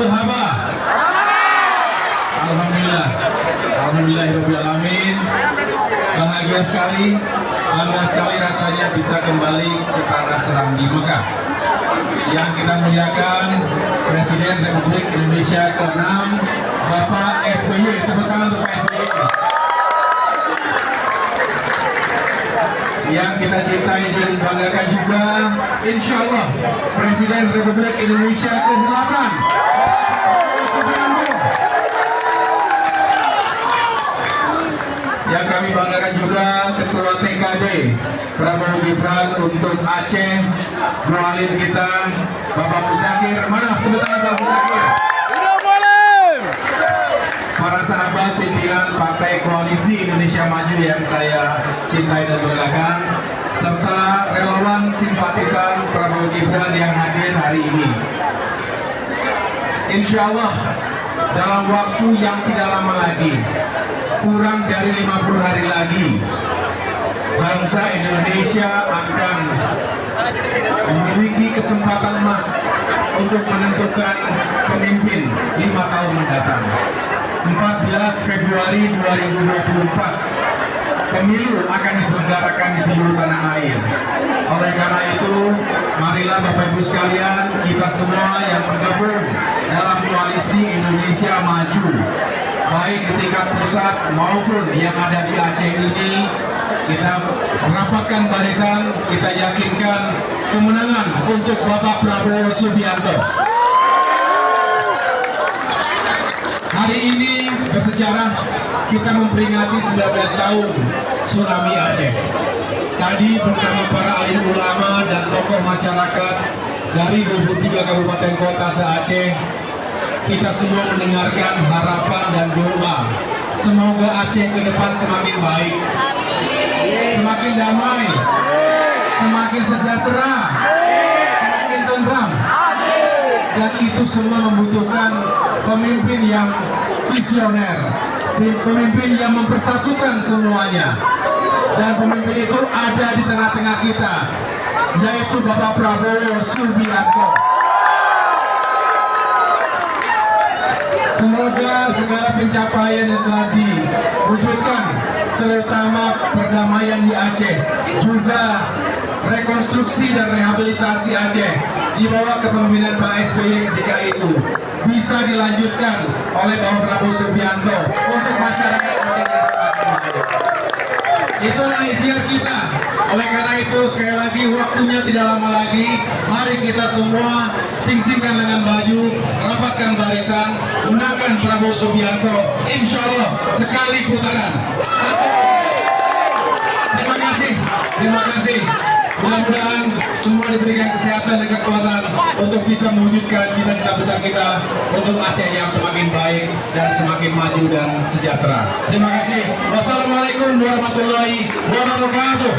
Haba. Alhamdulillah. Alhamdulillahirobbilalamin. Bahagia sekali, bangga sekali rasanya bisa kembali ke tanah Seram di Mekah. Yang kita muliakan Presiden Republik Indonesia ke-6 Bapak SBY. Tepuk tangan untuk Pak SBY. Yang kita cintai dan banggakan juga, insya Allah Presiden Republik Indonesia ke-8 yang kami banggakan juga Ketua TKD Prabowo Gibran untuk Aceh, mualim kita Bapak Muzakir. Mana tepuk tangan Bapak Muzakir. Para sahabat pimpinan Partai Koalisi Indonesia Maju yang saya cintai dan banggakan, serta relawan simpatisan Prabowo Gibran yang hadir hari ini. Insya Allah dalam waktu yang tidak lama lagi, kurang dari 50 hari lagi, bangsa Indonesia akan memiliki kesempatan emas untuk menentukan pemimpin 5 tahun mendatang. 14 Februari 2024 pemilu akan diselenggarakan di seluruh tanah air. Oleh karena itu, marilah Bapak Ibu sekalian, kita semua yang bergabung dalam koalisi Indonesia Maju, baik di tingkat pusat maupun yang ada di Aceh ini, kita merapatkan barisan, kita yakinkan kemenangan untuk Bapak Prabowo Subianto. Hari ini bersejarah, kita memperingati 19 tahun tsunami Aceh. Tadi bersama para alim ulama dan tokoh masyarakat dari 23 kabupaten kota se-Aceh, kita semua mendengarkan harapan dan doa. Semoga Aceh ke depan semakin baik, semakin damai, semakin sejahtera, semakin tentram. Dan itu semua membutuhkan pemimpin yang visioner, pemimpin yang mempersatukan semuanya. Dan pemimpin itu ada di tengah-tengah kita, yaitu Bapak Prabowo Subianto. Semoga segala pencapaian yang telah diwujudkan, terutama perdamaian di Aceh, juga rekonstruksi dan rehabilitasi Aceh di bawah kepemimpinan Pak SBY ketika itu, bisa dilanjutkan oleh Bapak Prabowo Subianto untuk masyarakat Aceh yang semakin baik. Itulah ikhtiar kita. Oleh karena itu, sekali lagi, waktunya tidak lama lagi. Mari kita semua sing-singkan dengan baju, rapatkan barisan, gunakan Prabowo Subianto. Insya Allah sekali putaran. Terima kasih. Terima kasih. Mudah-mudahan semua diberikan kesehatan dan kekuatan untuk bisa mewujudkan cita-cita besar kita untuk Aceh yang semakin baik dan semakin maju dan sejahtera. Terima kasih. Wassalamualaikum warahmatullahi wabarakatuh.